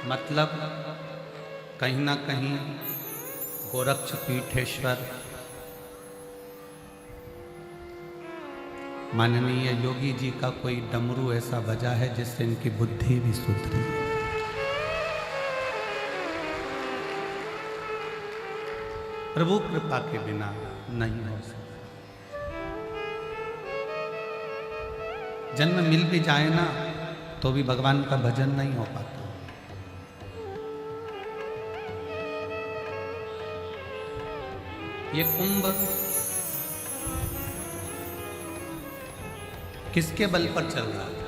मतलब कहीं ना कहीं गोरक्ष पीठेश्वर माननीय योगी जी का कोई डमरू ऐसा बजा है जिससे इनकी बुद्धि भी सुधरी। प्रभु कृपा के बिना नहीं हो सकता। जन्म मिल भी जाए ना तो भी भगवान का भजन नहीं हो पाता। ये कुंभ किसके बल पर चल रहा है?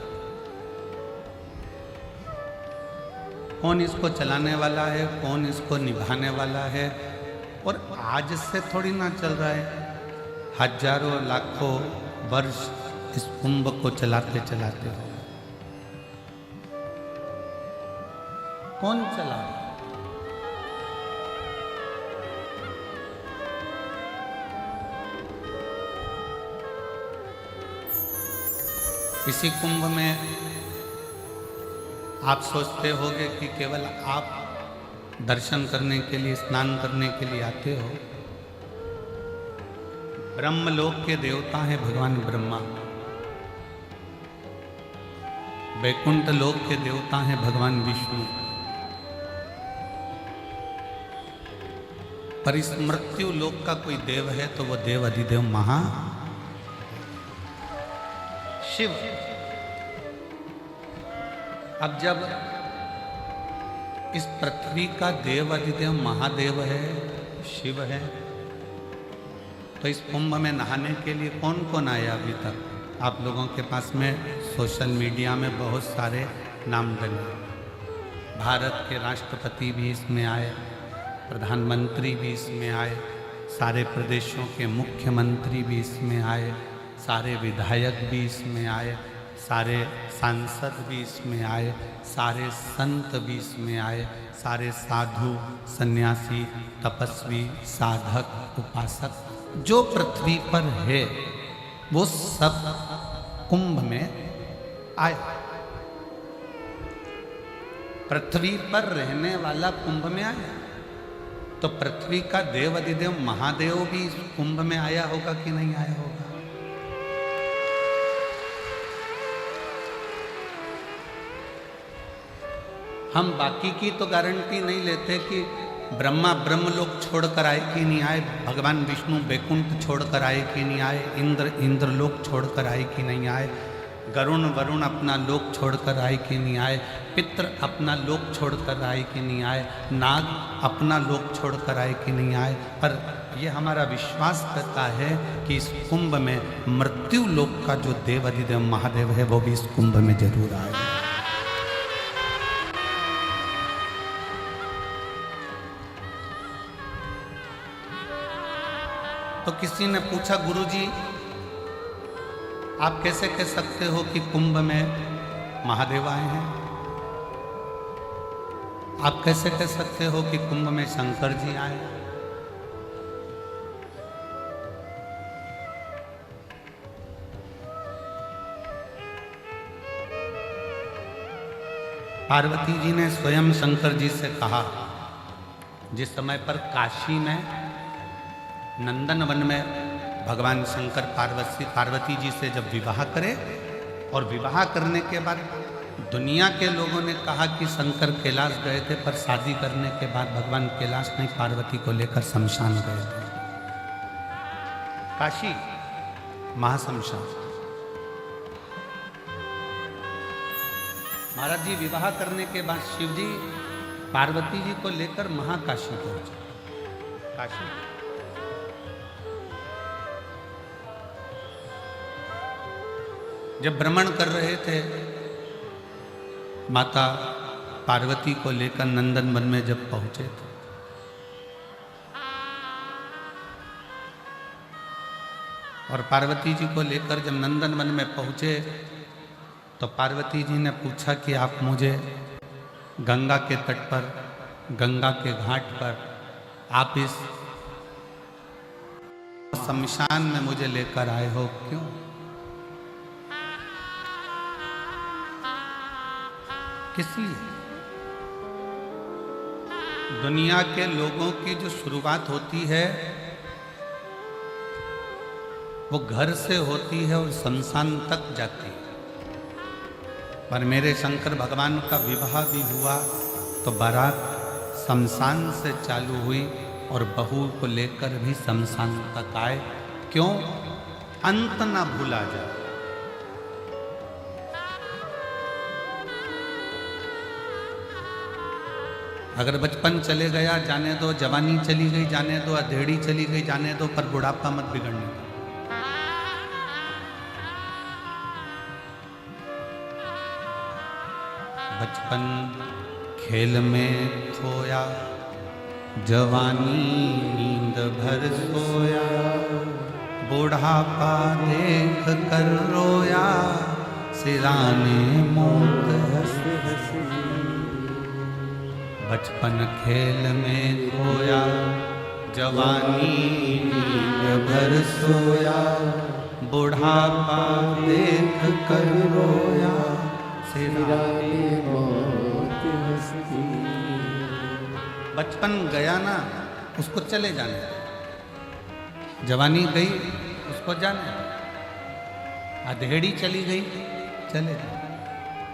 कौन इसको चलाने वाला है, कौन इसको निभाने वाला है? और आज से थोड़ी ना चल रहा है, हजारों लाखों वर्ष इस कुंभ को चलाते चलाते हो। कौन चला? इसी कुंभ में आप सोचते होंगे कि केवल आप दर्शन करने के लिए, स्नान करने के लिए आते हो। ब्रह्मलोक के देवता हैं भगवान ब्रह्मा, वैकुंठ लोक के देवता हैं भगवान विष्णु, पर इस मृत्यु लोक का कोई देव है तो वो देव अधिदेव महा शिव। अब जब इस पृथ्वी का देव अधिदेव महादेव है, शिव है, तो इस कुंभ में नहाने के लिए कौन कौन आया अभी तक? आप लोगों के पास में सोशल मीडिया में बहुत सारे नाम डले। भारत के राष्ट्रपति भी इसमें आए, प्रधानमंत्री भी इसमें आए, सारे प्रदेशों के मुख्यमंत्री भी इसमें आए, सारे विधायक भी इसमें आए, सारे सांसद भी इसमें आए, सारे संत भी इसमें आए, सारे साधु सन्यासी तपस्वी साधक उपासक जो पृथ्वी पर है वो सब कुंभ में आए। पृथ्वी पर रहने वाला कुंभ में आया, तो पृथ्वी का देव अधिदेव महादेव भी इस कुंभ में आया होगा कि नहीं आया होगा? हम बाकी की तो गारंटी नहीं लेते कि ब्रह्मा ब्रह्मलोक छोड़कर आए कि नहीं आए, भगवान विष्णु वैकुंठ छोड़कर आए कि नहीं आए, इंद्र इंद्रलोक छोड़कर आए कि नहीं आए, गरुण वरुण अपना लोक छोड़कर आए कि नहीं आए, पितृ अपना लोक छोड़कर आए कि नहीं आए, नाग अपना लोक छोड़कर आए कि नहीं आए। पर यह हमारा विश्वास करता है कि इस कुंभ में मृत्यु लोक का जो देव अधिदेव महादेव है वो भी इस कुंभ में जरूर आए। तो किसी ने पूछा, गुरुजी आप कैसे कह सकते हो कि कुंभ में महादेव आए हैं? आप कैसे कह सकते हो कि कुंभ में शंकर जी आए? पार्वती जी ने स्वयं शंकर जी से कहा, जिस समय पर काशी में नंदन वन में भगवान शंकर पार्वती जी से जब विवाह करे और विवाह करने के बाद दुनिया के लोगों ने कहा कि शंकर कैलाश गए थे, पर शादी करने के बाद भगवान कैलाश नहीं पार्वती को लेकर शमशान गए थे, काशी महाशमशान। महाराज जी विवाह करने के बाद शिव जी पार्वती जी को लेकर महाकाशी पहुंचे। काशी जब भ्रमण कर रहे थे, माता पार्वती को लेकर नंदन वन में जब पहुंचे थे, और पार्वती जी को लेकर जब नंदन वन में पहुंचे तो पार्वती जी ने पूछा कि आप मुझे गंगा के तट पर, गंगा के घाट पर, आप इस शमशान में मुझे लेकर आए हो, क्यों? किस लिए? दुनिया के लोगों की जो शुरुआत होती है वो घर से होती है और शमशान तक जाती है। पर मेरे शंकर भगवान का विवाह भी हुआ तो बारात शमशान से चालू हुई और बहू को लेकर भी शमशान तक आए। क्यों? अंत ना भूला जाए। अगर बचपन चले गया जाने दो, जवानी चली गई जाने दो, अधेड़ी चली गई जाने दो, पर बुढ़ापा मत बिगड़ने दो। बचपन खेल में खोया, जवानी नींद भर सोया, बुढ़ापा देख कर रोया, सिराने मौत हंस हंस। बचपन खेल में खोया, जवानी नींद भर सोया, बुढ़ापा देख कर रोया, सिराने मौत हंसी। बचपन गया ना, उसको चले जाने। जवानी गई, उसको जाने। अधेड़ी चली गई, चले जाने।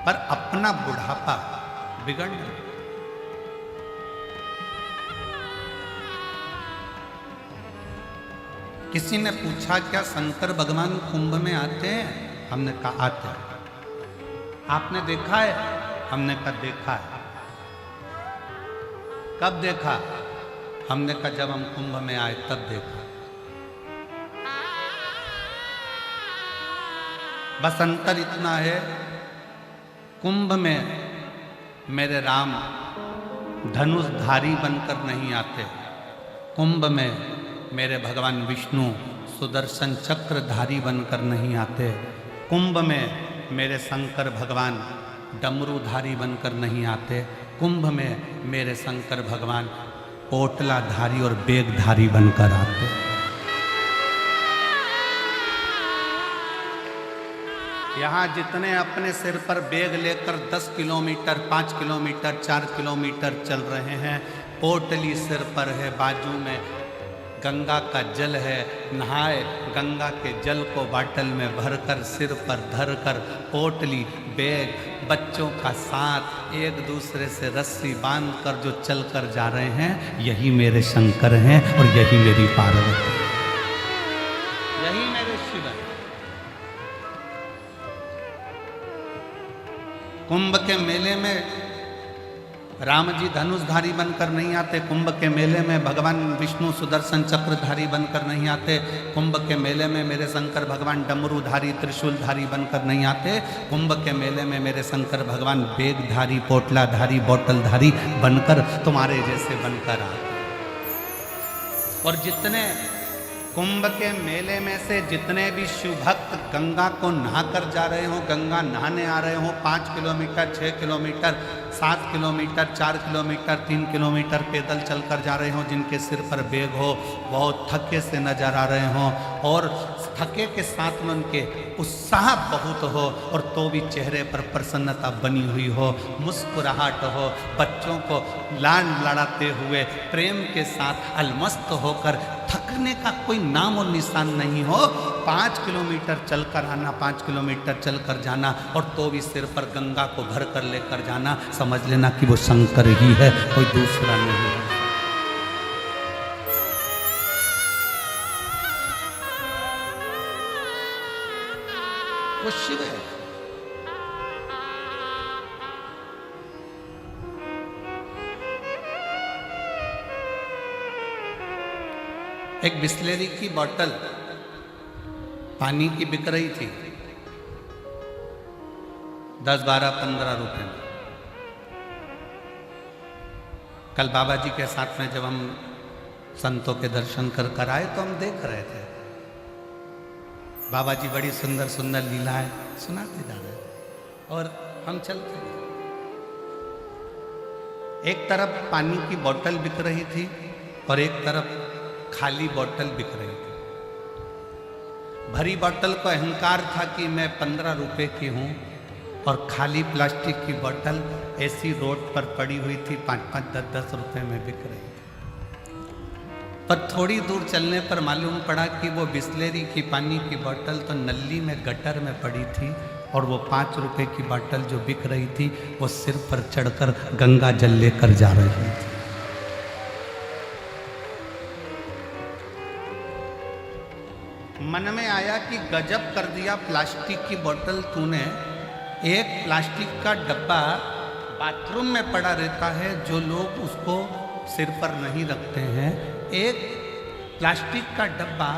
पर अपना बुढ़ापा बिगड़ना। किसी ने पूछा क्या शंकर भगवान कुंभ में आते हैं? हमने कहा आते हैं। आपने देखा है? हमने कहा देखा है। कब देखा? हमने कहा जब हम कुंभ में आए तब देखा। बस अंतर इतना है, कुंभ में मेरे राम धनुषधारी बनकर नहीं आते, कुंभ में मेरे भगवान विष्णु सुदर्शन चक्रधारी बनकर नहीं आते, कुंभ में मेरे शंकर भगवान डमरूधारी बनकर नहीं आते, कुंभ में मेरे शंकर भगवान पोटलाधारी और बेगधारी बनकर आते। यहाँ जितने अपने सिर पर बेग लेकर 10 किलोमीटर, 5 किलोमीटर, 4 किलोमीटर चल रहे हैं, पोटली सिर पर है, बाजू में गंगा का जल है, नहाए गंगा के जल को बाटल में भरकर सिर पर धरकर पोटली बैग बच्चों का साथ एक दूसरे से रस्सी बांधकर जो चलकर जा रहे हैं, यही मेरे शंकर हैं और यही मेरी पार्वती, यही मेरे शिव हैं। कुंभ के मेले में राम जी धनुषधारी बनकर नहीं आते, कुंभ के मेले में भगवान विष्णु सुदर्शन चक्रधारी बनकर नहीं आते, कुंभ के मेले में मेरे शंकर भगवान डमरूधारी त्रिशूलधारी बनकर नहीं आते, कुंभ के मेले में मेरे शंकर भगवान बेगधारी पोटलाधारी बोतलधारी बनकर तुम्हारे जैसे बनकर आते। और जितने कुंभ के मेले में से जितने भी शिव भक्त गंगा को नहाकर जा रहे हो, गंगा नहाने आ रहे हो, 5 kilometre, 6 kilometre, 7 kilometre, 4 kilometre, 3 kilometre पैदल चलकर जा रहे हो, जिनके सिर पर बैग हो, बहुत थके से नजर आ रहे हो और थके के साथ में उनके उत्साह बहुत हो और तो भी चेहरे पर प्रसन्नता बनी हुई हो, मुस्कुराहट हो, बच्चों को लाड लड़ाते हुए प्रेम के साथ अलमस्त होकर थकने का कोई नाम और निशान नहीं हो, 5 किलोमीटर चलकर आना, 5 किलोमीटर चलकर जाना और तो भी सिर पर गंगा को भर कर लेकर जाना, समझ लेना कि वो शंकर ही है, कोई दूसरा नहीं है। वो शिव है। एक बिस्लेरी की बोतल पानी की बिक रही थी 10, 12, 15 रुपए में। कल बाबा जी के साथ में जब हम संतों के दर्शन कर आए तो हम देख रहे थे, बाबा जी बड़ी सुंदर सुंदर लीलाएं सुनाते जा रहे थे और हम चलते गए। एक तरफ पानी की बोतल बिक रही थी और एक तरफ खाली बोतल बिक रही थी। भरी बोतल को अहंकार था कि मैं 15 रुपए की हूं और खाली प्लास्टिक की बोतल ऐसी रोड पर पड़ी हुई थी, 5-5, 10-10 रुपए में बिक रही थी। पर थोड़ी दूर चलने पर मालूम पड़ा कि वो बिस्लेरी की पानी की बोतल तो नली में गटर में पड़ी थी, और वो 5 रुपए की बोतल जो बिक रही थी वो सिर पर चढ़कर गंगा जल लेकर जा रही थी। मन में आया कि गजब कर दिया, प्लास्टिक की बोतल तूने। एक प्लास्टिक का डब्बा बाथरूम में पड़ा रहता है, जो लोग उसको सिर पर नहीं रखते हैं। एक प्लास्टिक का डब्बा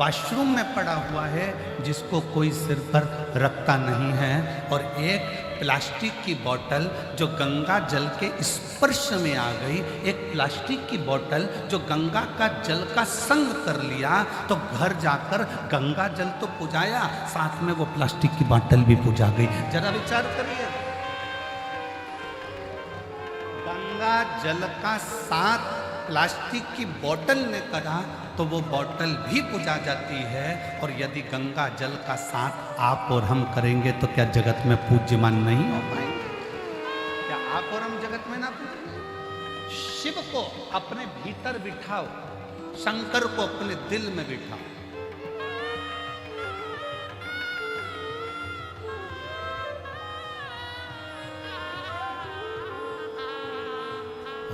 वॉशरूम में पड़ा हुआ है, जिसको कोई सिर पर रखता नहीं है। और एक प्लास्टिक की बोतल जो गंगा जल के स्पर्श में आ गई, एक प्लास्टिक की बोतल जो गंगा का जल का संग कर लिया, तो घर जाकर गंगा जल तो पुजाया, साथ में वो प्लास्टिक की बोतल भी पुजा गई। जरा विचार करिए, गंगा जल का साथ प्लास्टिक की बोतल ने करा तो वो बोतल भी पुजा जाती है। और यदि गंगा जल का साथ आप और हम करेंगे तो क्या जगत में पूज्यमान नहीं हो पाएंगे? क्या आप और हम जगत में ना पूजेंगे? शिव को अपने भीतर बिठाओ, शंकर को अपने दिल में बिठाओ।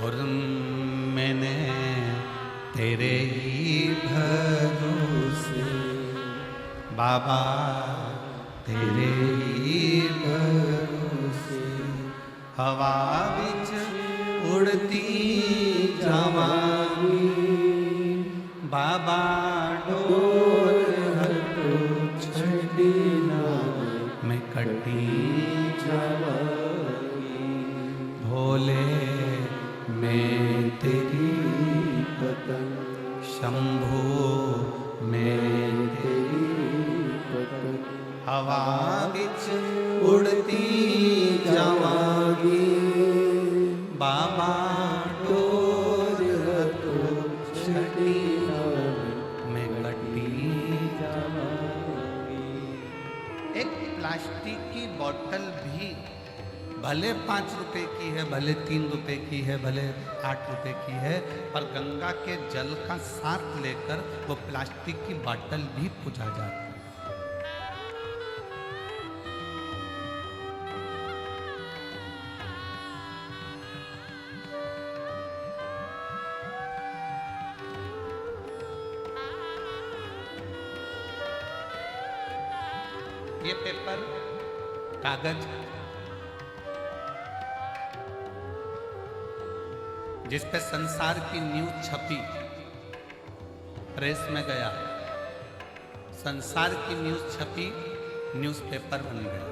और मैंने तेरे ही भरोसे बाबा, तेरे ही भरोसे हवा विच उड़ती जावांगी। बाबा डोर हटो छड़ी ना मैं कटी जावांगी। भोले मैं तेरी पतंग, शंभो मैं तेरी पतंग, हवा विच उड़ती जावांगी। बाबा डोर हटो छड़ी मैं कटी जावांगी। एक प्लास्टिक की बोतल भी भले 5 रुपए की है, भले 3 रुपए की है, भले 8 रुपए की है, पर गंगा के जल का साथ लेकर वो प्लास्टिक की बोतल भी पुजा जाती है। ये पेपर, कागज जिस पे संसार की न्यूज छपी, प्रेस में गया, संसार की न्यूज छपी, न्यूज़पेपर बन गया।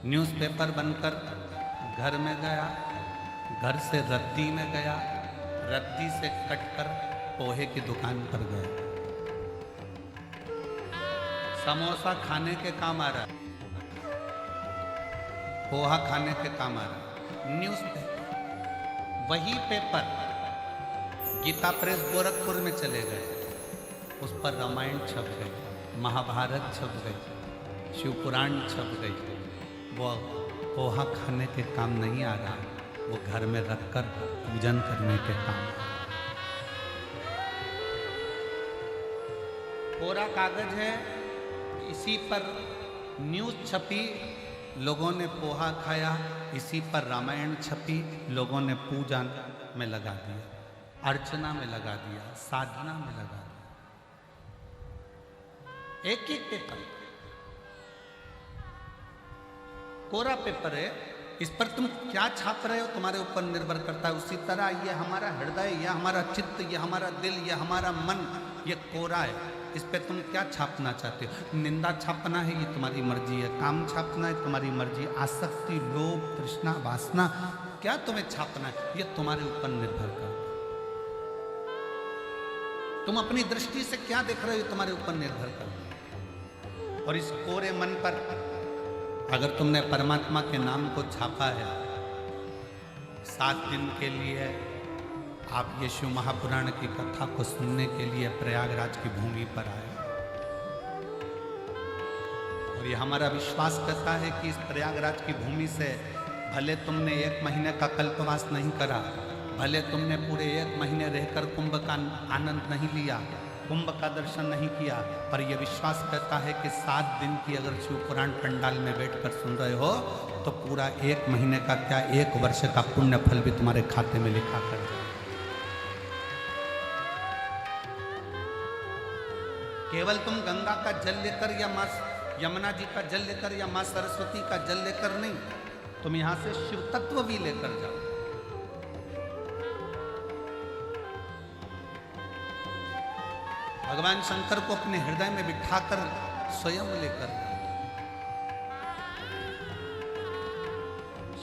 न्यूज़पेपर बनकर घर में गया, घर से रद्दी में गया, रद्दी से कटकर पोहे की दुकान पर गया। समोसा खाने के काम आ रहा है, पोहा खाने के काम आ रहा है। न्यूज़पेपर, वही पेपर गीता प्रेस गोरखपुर में चले गए, उस पर रामायण छप गई, महाभारत छप गई, शिव पुराण छप गई। वो पोहा खाने के काम नहीं आ रहा, वो घर में रखकर पूजन करने के काम। कोरा कागज है, इसी पर न्यूज़ छपी, लोगों ने पोहा खाया, इसी पर रामायण छपी, लोगों ने पूजा में लगा दिया, अर्चना में लगा दिया, साधना में लगा दिया। एक एक पेपर, कोरा पेपर है, इस पर तुम क्या छाप रहे हो तुम्हारे ऊपर निर्भर करता है। उसी तरह ये हमारा हृदय, ये हमारा चित्त, ये हमारा दिल, ये हमारा मन, ये कोरा है, इस पे तुम क्या छापना चाहते हो। निंदा छापना है, ये तुम्हारी मर्जी है। काम छापना है, तुम्हारी मर्जी। आसक्ति, लोभ, तृष्णा, वासना, क्या तुम्हें छापना है, ये तुम्हारे ऊपर निर्भर करता है। तुम अपनी दृष्टि से क्या देख रहे हो, तुम्हारे ऊपर निर्भर करता है। और इस कोरे मन पर अगर तुमने परमात्मा के नाम को छापा है, 7 दिन के लिए आप ये शिव महापुराण की कथा को सुनने के लिए प्रयागराज की भूमि पर आए, और ये हमारा विश्वास करता है कि इस प्रयागराज की भूमि से भले तुमने 1 महीने का कल्पवास नहीं करा, भले तुमने पूरे 1 महीने रहकर कुंभ का आनंद नहीं लिया, कुंभ का दर्शन नहीं किया, पर यह विश्वास करता है कि 7 दिन की अगर शिव पुराण पंडाल में बैठकर सुन रहे हो तो पूरा 1 महीने का क्या 1 वर्ष का पुण्य फल भी तुम्हारे खाते में लिखा कर जाए। केवल तुम गंगा का जल लेकर या माँ यमुना जी का जल लेकर या माँ सरस्वती का जल लेकर नहीं, तुम यहां से शिव तत्व भी लेकर जाओ। भगवान शंकर को अपने हृदय में बिठाकर स्वयं लेकर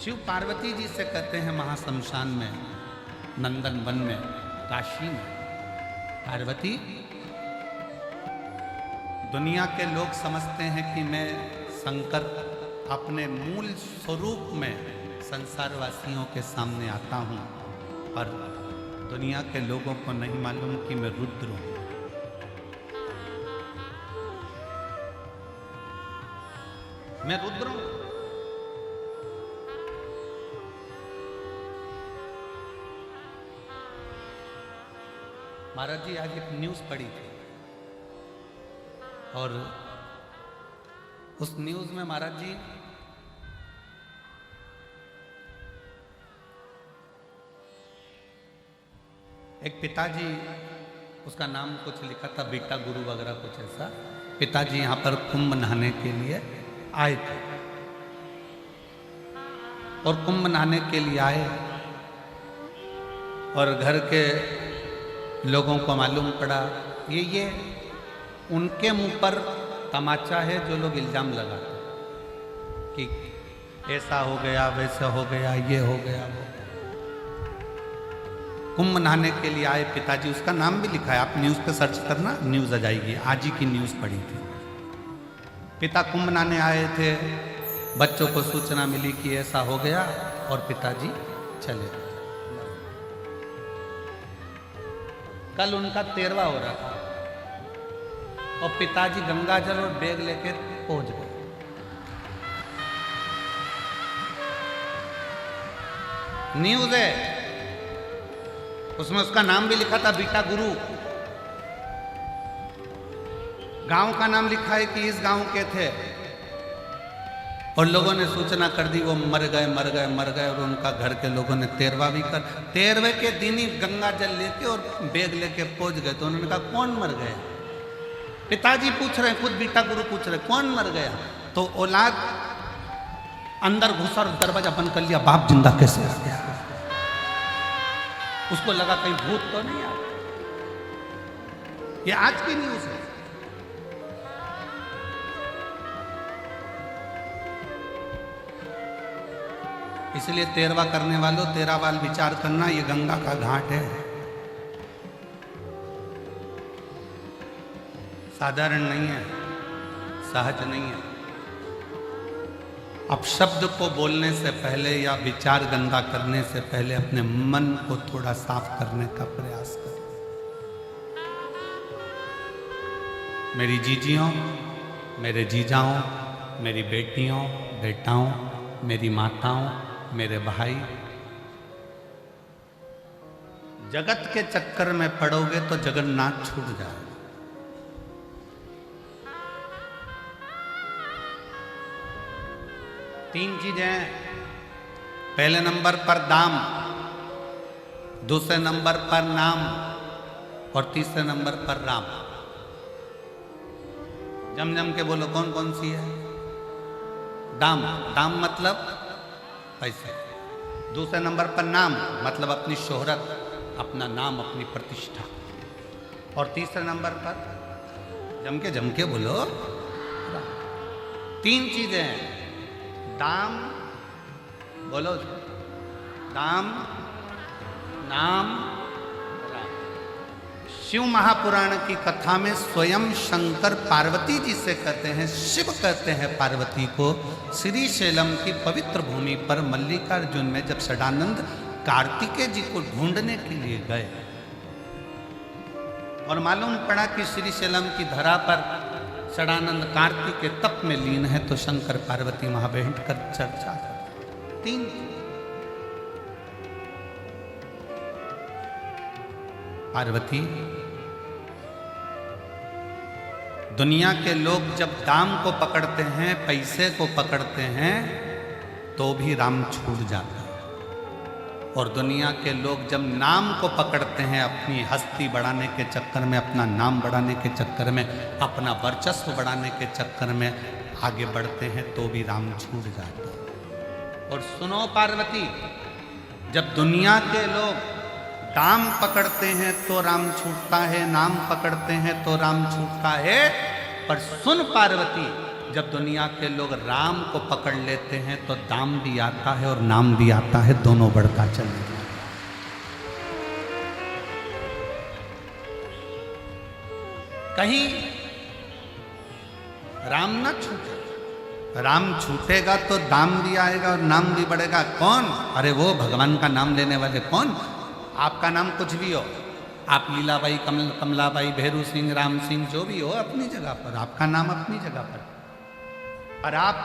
शिव पार्वती जी से कहते हैं महाशमशान में, नंदन वन में, काशी में, पार्वती दुनिया के लोग समझते हैं कि मैं शंकर अपने मूल स्वरूप में संसारवासियों के सामने आता हूं, पर दुनिया के लोगों को नहीं मालूम कि मैं रुद्र हूं। मैं रुद्र हूं। महाराज जी आज एक न्यूज पढ़ी थी और उस न्यूज में महाराज जी एक पिताजी, उसका नाम कुछ लिखा था बेटा गुरु वगैरह कुछ ऐसा, पिताजी यहां पर कुंभ नहाने के लिए आए थे और कुंभ नहाने के लिए आए और घर के लोगों को मालूम पड़ा ये उनके मुंह पर तमाचा है जो लोग इल्जाम लगाते कि ऐसा हो गया, वैसा हो गया, ये हो गया, वो। कुंभ नहाने के लिए आए पिताजी, उसका नाम भी लिखा है, आप न्यूज़ पे सर्च करना, न्यूज़ आ जाएगी, आज ही की न्यूज़ पढ़ी थी। पिता कुंभ नहाने आए थे, बच्चों को सूचना मिली कि ऐसा हो गया और पिताजी चले गए। कल उनका 13वां हो रहा था और पिताजी गंगा जल और बैग लेकर पहुंच गए। न्यूज है, उसमें उसका नाम भी लिखा था बीटा गुरु, गांव का नाम लिखा है कि इस गांव के थे और लोगों ने सूचना कर दी वो मर गए और उनका घर के लोगों ने 13वां भी कर 13वें के दिन ही गंगा जल लेके और बैग लेके पहुंच गए। तो उन्होंने कहा कौन मर गया? पिताजी पूछ रहे हैं, खुद बीटा गुरु पूछ रहे कौन मर गया? तो औलाद अंदर घुसा और दरवाजा बंद कर लिया, बाप जिंदा कैसे आ गया? उसको लगा कहीं भूत तो नहीं आ गया। ये आज की न्यूज है। इसलिए 13वां करने वालों 13 बार विचार करना, ये गंगा का घाट है, साधारण नहीं है, सहज नहीं है। अब शब्द को बोलने से पहले या विचार गंदा करने से पहले अपने मन को थोड़ा साफ करने का प्रयास करें। मेरी जीजियों, मेरे जीजाओं, मेरी बेटियों, बेटाओं, मेरी माताओं, मेरे भाई, जगत के चक्कर में पड़ोगे तो जगन्नाथ छूट जाएगा। तीन चीजें, पहले नंबर पर दाम, दूसरे नंबर पर नाम और तीसरे नंबर पर राम। जम जम के बोलो कौन कौन सी है? दाम, दाम मतलब पैसे। दूसरे नंबर पर नाम मतलब अपनी शोहरत, अपना नाम, अपनी प्रतिष्ठा। और तीसरे नंबर पर जम के बोलो, तीन चीजें हैं। दाम, बोलो, दाम, नाम, राम। शिव महापुराण की कथा में स्वयं शंकर पार्वती जी से कहते हैं, शिव कहते हैं पार्वती को, श्री शैलम की पवित्र भूमि पर मल्लिकार्जुन में जब षडानंद कार्तिकेय जी को ढूंढने के लिए गए और मालूम पड़ा कि श्री शैलम की धरा पर षडानंद कार्तिक के तप में लीन है, तो शंकर पार्वती वहां बैठ कर चर्चा। 3 पार्वती, दुनिया के लोग जब दाम को पकड़ते हैं, पैसे को पकड़ते हैं, तो भी राम छूट जाता है। और दुनिया के लोग जब नाम को पकड़ते हैं, अपनी हस्ती बढ़ाने के चक्कर में, अपना नाम बढ़ाने के चक्कर में, अपना वर्चस्व बढ़ाने के चक्कर में आगे बढ़ते हैं, तो भी राम छूट जाता है। और सुनो पार्वती, जब दुनिया के लोग दाम पकड़ते हैं तो राम छूटता है, नाम पकड़ते हैं तो राम छूटता है। पर सुन पार्वती, जब दुनिया के लोग राम को पकड़ लेते हैं तो दाम भी आता है और नाम भी आता है, दोनों बढ़ता चले जाता है। कहीं राम ना छूटे। राम छूटेगा तो दाम भी आएगा और नाम भी बढ़ेगा। कौन? अरे वो भगवान का नाम लेने वाले। कौन? आपका नाम कुछ भी हो, आप लीलाबाई, कमलाबाई, भैरू सिंह, राम सिंह, जो भी हो, अपनी जगह पर, आपका नाम अपनी जगह पर। और आप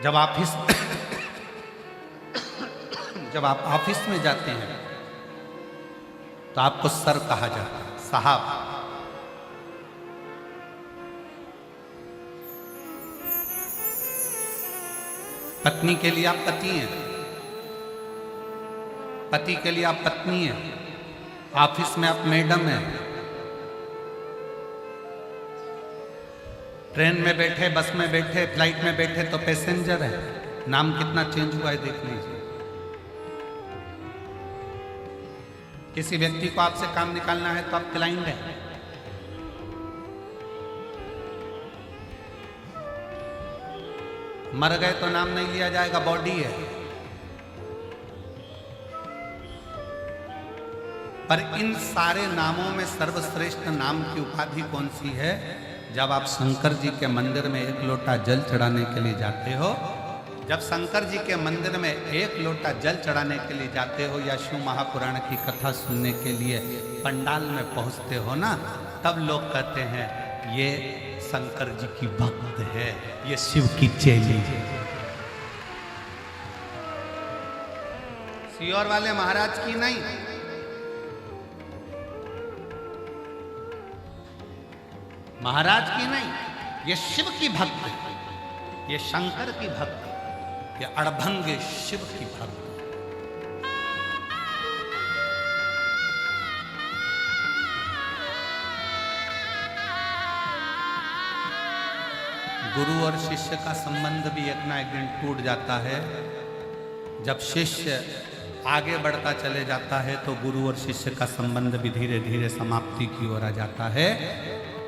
जब आप ऑफिस में जाते हैं तो आपको सर कहा जाता है, साहब। पत्नी के लिए आप पति हैं, पति के लिए आप पत्नी हैं, ऑफिस में आप मैडम हैं, ट्रेन में बैठे, बस में बैठे, फ्लाइट में बैठे तो पैसेंजर है। नाम कितना चेंज हुआ है देख लीजिए। किसी व्यक्ति को आपसे काम निकालना है तो आप क्लाइंट हैं। मर गए तो नाम नहीं लिया जाएगा, बॉडी है। पर इन सारे नामों में सर्वश्रेष्ठ नाम की उपाधि कौन सी है? जब आप शंकर जी के मंदिर में 1 लोटा जल चढ़ाने के लिए जाते हो, जब शंकर जी के मंदिर में 1 लोटा जल चढ़ाने के लिए जाते हो, या शिव महापुराण की कथा सुनने के लिए पंडाल में पहुंचते हो ना, तब लोग कहते हैं ये शंकर जी की भक्त है, ये शिव की चेली है। सियोर वाले महाराज की नहीं, महाराज की नहीं, ये शिव की भक्त है, ये शंकर की भक्त है, ये अड़भंग शिव की भक्त है। गुरु और शिष्य का संबंध भी एक ना एक दिन टूट जाता है। जब शिष्य आगे बढ़ता चले जाता है तो गुरु और शिष्य का संबंध भी धीरे धीरे समाप्ति की ओर आ जाता है।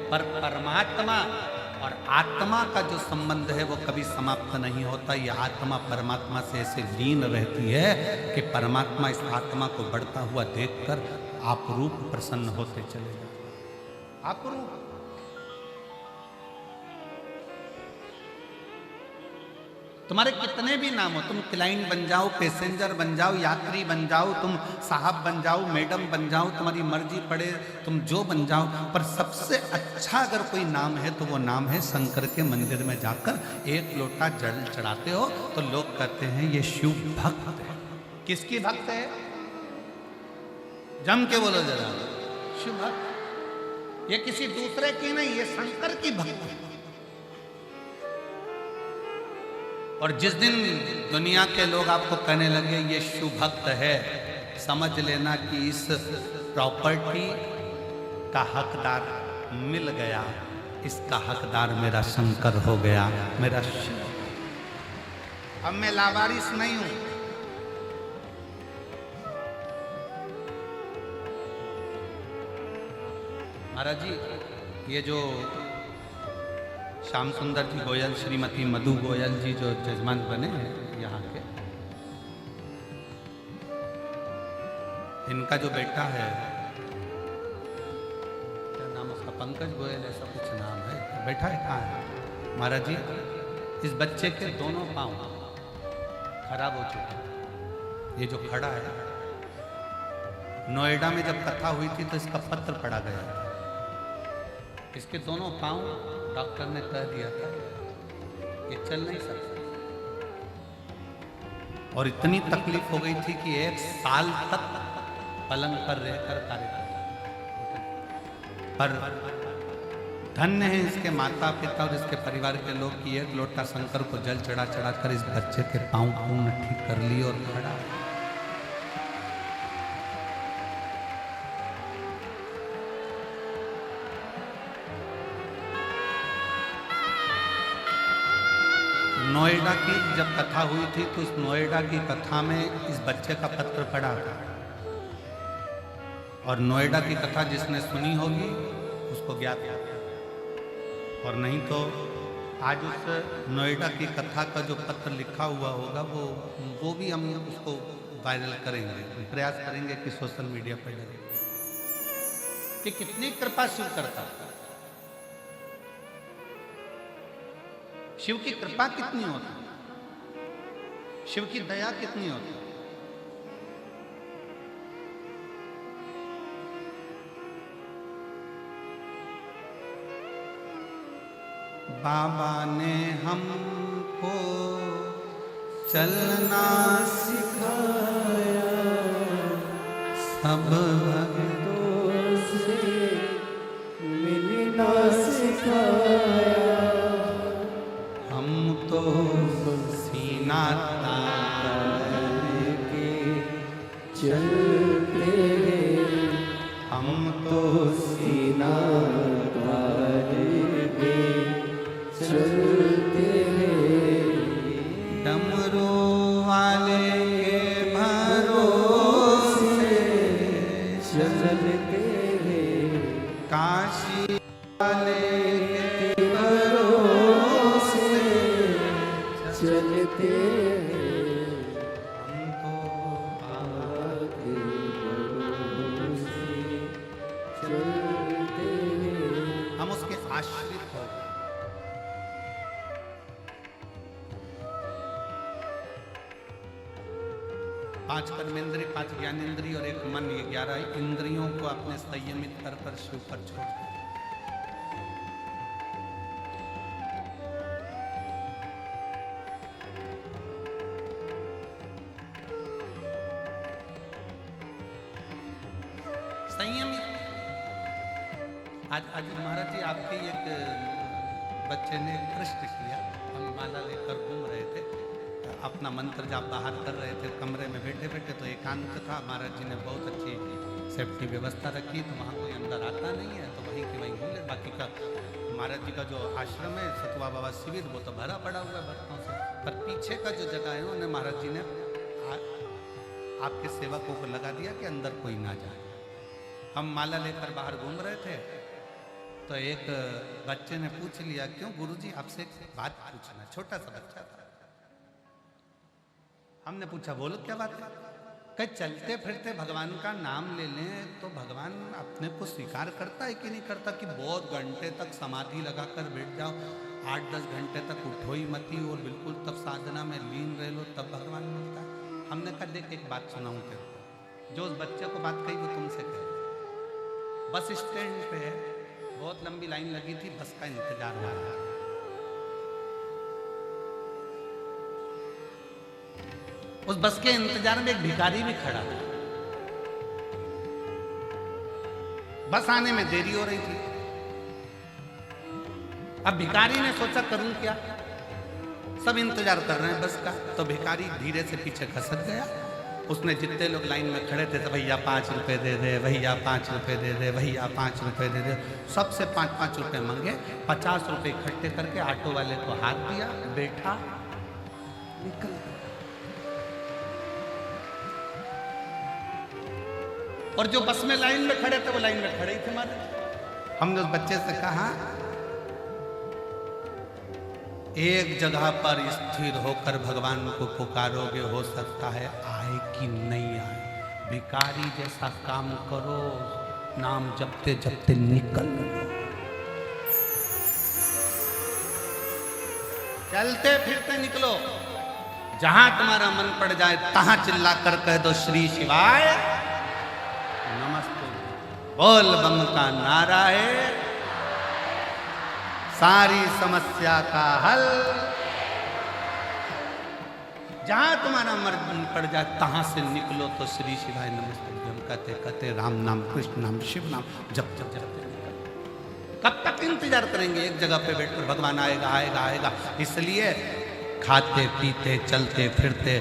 पर परमात्मा और आत्मा का जो संबंध है वो कभी समाप्त नहीं होता। ये आत्मा परमात्मा से ऐसे लीन रहती है कि परमात्मा इस आत्मा को बढ़ता हुआ देखकर आपरूप प्रसन्न होते चले जाते। आपरूप तुम्हारे कितने भी नाम हो, तुम क्लाइंट बन जाओ, पैसेंजर बन जाओ, यात्री बन जाओ, तुम साहब बन जाओ, मैडम बन जाओ, तुम्हारी मर्जी पड़े तुम जो बन जाओ, पर सबसे अच्छा अगर कोई नाम है तो वो नाम है शंकर के मंदिर में जाकर 1 लोटा जल चढ़ाते हो तो लोग कहते हैं ये शिव भक्त है। किसकी भक्त है? जम के बोलो जरा, शिव भक्त। ये किसी दूसरे की नहीं, ये शंकर की भक्त है। और जिस दिन दुनिया के लोग आपको कहने लगे ये शिव भक्त है, समझ लेना कि इस प्रॉपर्टी का हकदार मिल गया, इसका हकदार मेरा शंकर हो गया, मेरा शिव। अब मैं लावारिस नहीं हूं। महाराज जी, ये जो श्याम सुंदर जी गोयल, श्रीमती मधु गोयल जी जो जजमान बने हैं यहाँ के, इनका जो बेटा है, क्या नाम उसका, पंकज गोयल ऐसा कुछ नाम है, बैठा है कहाँ है? महाराज जी, इस बच्चे के दोनों पांव खराब हो चुके हैं। ये जो खड़ा है, नोएडा में जब कथा हुई थी तो इसका पत्र पढ़ा गया इसके दोनों पांव डॉक्टर ने कह दिया था ये चल नहीं सकता, और इतनी तकलीफ हो गई थी कि 1 साल तक पलंग पर रहकर कार्य कर। पर धन्य है इसके माता पिता और इसके परिवार के लोग कि 1 लोटा शंकर को जल चढ़ा चढ़ा कर इस बच्चे के पांव पूर्ण ठीक कर लिए और खड़ा। नोएडा की जब कथा हुई थी तो इस नोएडा की कथा में इस बच्चे का पत्र पड़ा, और नोएडा की कथा जिसने सुनी होगी उसको ज्ञात है, और नहीं तो आज उस नोएडा की कथा का जो पत्र लिखा हुआ होगा वो भी हम उसको वायरल करेंगे, प्रयास करेंगे कि सोशल मीडिया पर लगे कि कितनी कृपा शिव करता है। शिव की कृपा कितनी होती है, शिव की दया कितनी होती है। बाबा ने हमको चलना सिखाया, सब भक्तों से मिलना सिखाया, हम तो सीना तान के चलते, हम तो सीना तान के चलते, डमरू वाले के भरोसे चलते, काशी वाले के भरोसे चलते, हम तो बाबा के भरोसे चलते, हम उसके आश्रित हो गए। 5 कर्मेंद्रिय, 5 ज्ञानेंद्रिय और 1 मन, ये 11 इंद्रियों को अपने संयमित कर शिव पर छोड़ दिया। संयमित। आज महाराज जी आपके एक बच्चे ने प्रश्न किया, हम माला लेकर घूम रहे थे, अपना मंत्र जाप बाहर कर रहे थे, कमरे में बैठे बैठे, तो एकांत था, महाराज जी ने बहुत अच्छी सेफ्टी व्यवस्था रखी, तो वहाँ कोई अंदर आता नहीं है, तो वहीं के वहीं घूम ले। बाकी का महाराज जी का जो आश्रम है सतुआ बाबा शिविर, वो तो भरा पड़ा हुआ है भक्तों से, पर पीछे का जो जगह है उन्हें महाराज जी ने आपके सेवकों को लगा दिया कि अंदर कोई ना जाए। हम माला लेकर बाहर घूम रहे थे, तो एक बच्चे ने पूछ लिया, क्यों गुरुजी आपसे एक बात पूछना, छोटा सा बच्चा था। हमने पूछा, बोलो क्या बात है? कहीं चलते फिरते भगवान का नाम ले लें तो भगवान अपने को स्वीकार करता है कि नहीं करता, कि बहुत घंटे तक समाधि लगाकर बैठ जाओ, 8-10 घंटे तक उठो ही मती और बिल्कुल तब साधना में लीन रह लो, तब भगवान मिलता है। हमने कहा, देख एक बात सुनाऊं तेरे, जो उस बच्चे को बात कही वो तुमसे कहे। बस स्टैंड पे बहुत लंबी लाइन लगी थी, बस का इंतजार हो रहा है। उस बस के इंतजार में एक भिखारी भी खड़ा था, बस आने में देरी हो रही थी। अब भिखारी ने सोचा करूं क्या, सब इंतजार कर रहे हैं बस का, तो भिखारी धीरे से पीछे खसक गया। उसने जितने लोग लाइन में खड़े थे, तो भैया 5 रुपए दे दे, भैया 5 रुपए दे दे, भैया 5 रुपए दे दे, सबसे 5-5 रुपए मांगे। 50 रुपए इकट्ठे करके ऑटो वाले को हाथ दिया, बैठा, निकल गया। और जो बस में लाइन में खड़े थे वो लाइन में खड़े ही थे महाराज। हमने उस बच्चे से कहा, एक जगह पर स्थिर होकर भगवान को पुकारोगे, हो सकता है आए कि नहीं आए। भिखारी जैसा काम करो, नाम जपते जपते निकल लो। चलते फिरते निकलो, जहां तुम्हारा मन पड़ जाए तहां चिल्ला कर कह दो, श्री शिवाय नमस्ते, बोल बम का नारा है, सारी समस्या का हल। जहां तुम्हारा मन पड़ जाए तहां से निकलो तो श्री शिवाय नमस्ते हम कहते कहते राम नाम कृष्ण नाम शिव नाम जब जब जब कब तक इंतजार करेंगे? एक जगह पे बैठकर भगवान आएगा आएगा आएगा। इसलिए खाते पीते चलते फिरते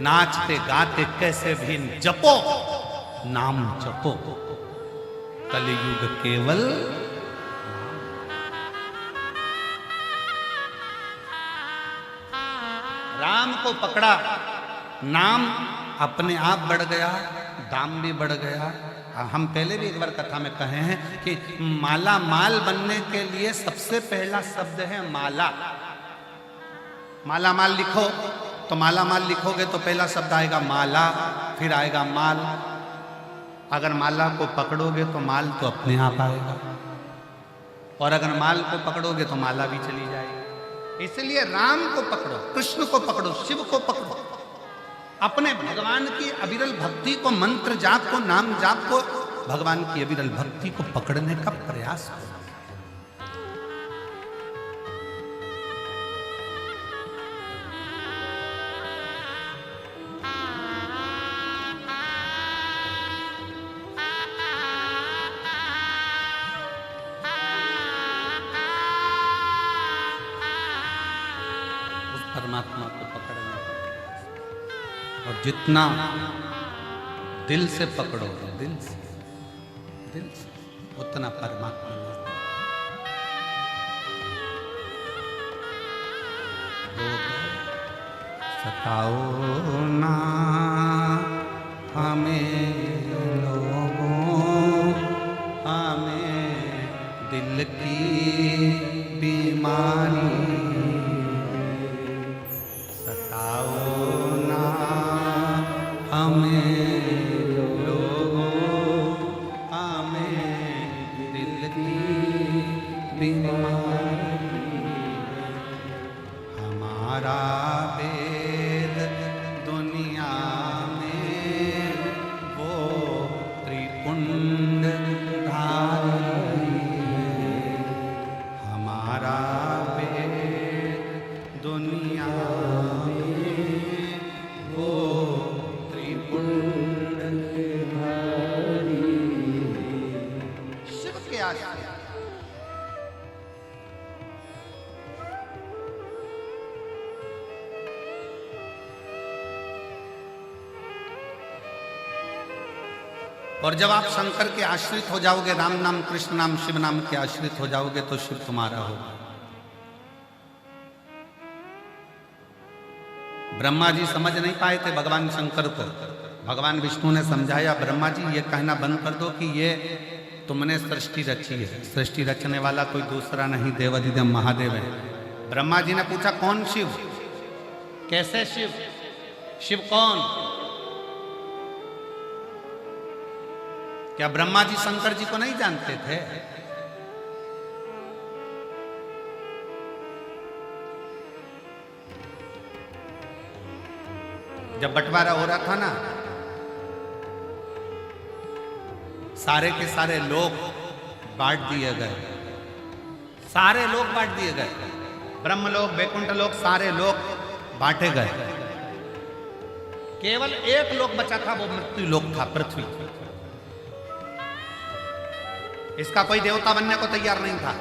नाचते गाते कैसे भी जपो, नाम जपो। कलयुग केवल राम को पकड़ा, नाम अपने आप बढ़ गया, दाम भी बढ़ गया। हम पहले भी एक बार कथा में कहे हैं कि माला माल बनने के लिए सबसे पहला शब्द है माला। माला माल लिखो तो माला माल लिखोगे तो पहला शब्द आएगा माला, फिर आएगा माल। अगर माला को पकड़ोगे तो माल तो अपने आप आएगा, और अगर माल को पकड़ोगे तो माला भी चली जाएगी। इसलिए राम को पकड़ो, कृष्ण को पकड़ो, शिव को पकड़ो। अपने भगवान की अविरल भक्ति को, मंत्र जाप को, नाम जाप को, भगवान की अविरल भक्ति को पकड़ने का प्रयास करो। परमात्मा को पकड़ने का, और जितना दिल से पकड़ोगे, दिल से उतना परमात्मा सताओ ना हमें लोगों, हमें दिल की बीमारी और जब आप शंकर के आश्रित हो जाओगे, राम नाम कृष्ण नाम शिव नाम के आश्रित हो जाओगे तो शिव तुम्हारा होगा। ब्रह्मा जी समझ नहीं पाए थे भगवान शंकर को। भगवान विष्णु ने समझाया, ब्रह्मा जी ये कहना बंद कर दो कि ये तुमने सृष्टि रची है। सृष्टि रचने वाला कोई दूसरा नहीं, देवाधिदेव महादेव है। ब्रह्मा जी ने पूछा कौन शिव, कैसे शिव, शिव कौन? क्या ब्रह्मा जी शंकर जी को नहीं जानते थे? जब बंटवारा हो रहा था ना, सारे के सारे लोग बांट दिए गए, सारे लोग बांट दिए गए, ब्रह्मलोक, वैकुंठ लोक, सारे लोग बांटे गए। केवल एक लोक बचा था, वो मृत्यु लोक था, पृथ्वी। इसका कोई देवता बनने को तैयार नहीं था।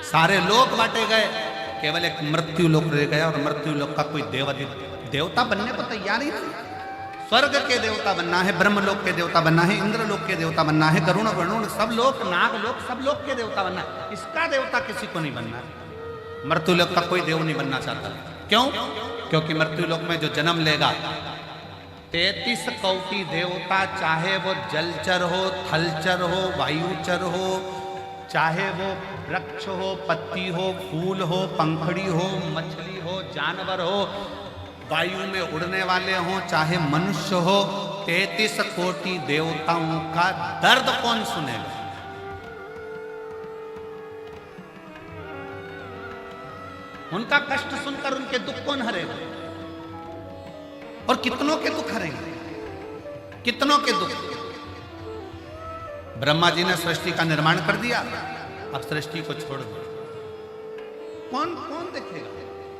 सारे लोक बांटे गए, केवल एक मृत्यु लोक रह गया, और मृत्यु लोक का कोई देवता बनने को तैयार ही नहीं। स्वर्ग के देवता बनना है, ब्रह्मलोक के देवता बनना है, इंद्रलोक के देवता बनना है, गरुण वरुण सब लोक, नागलोक सब लोक के देवता बनना है। इसका देवता किसी को नहीं बनना है। मृत्युलोक का कोई देव नहीं बनना चाहता। क्यों? क्योंकि मृत्युलोक में जो जन्म लेगा 33 कोटि देवता, चाहे वो जलचर हो, थलचर हो, वायुचर हो, चाहे वो वृक्ष हो, पत्ती हो, फूल हो, पंखड़ी हो, मछली हो, जानवर हो, वायु में उड़ने वाले हो, चाहे मनुष्य हो, 33 कोटि देवताओं का दर्द कौन सुनेगा? उनका कष्ट सुनकर उनके दुख कौन हरेगा? और कितनों के दुख हरेंगे, कितनों के दुख। ब्रह्मा जी ने सृष्टि का निर्माण कर दिया, अब सृष्टि को छोड़ दो, कौन कौन देखेगा।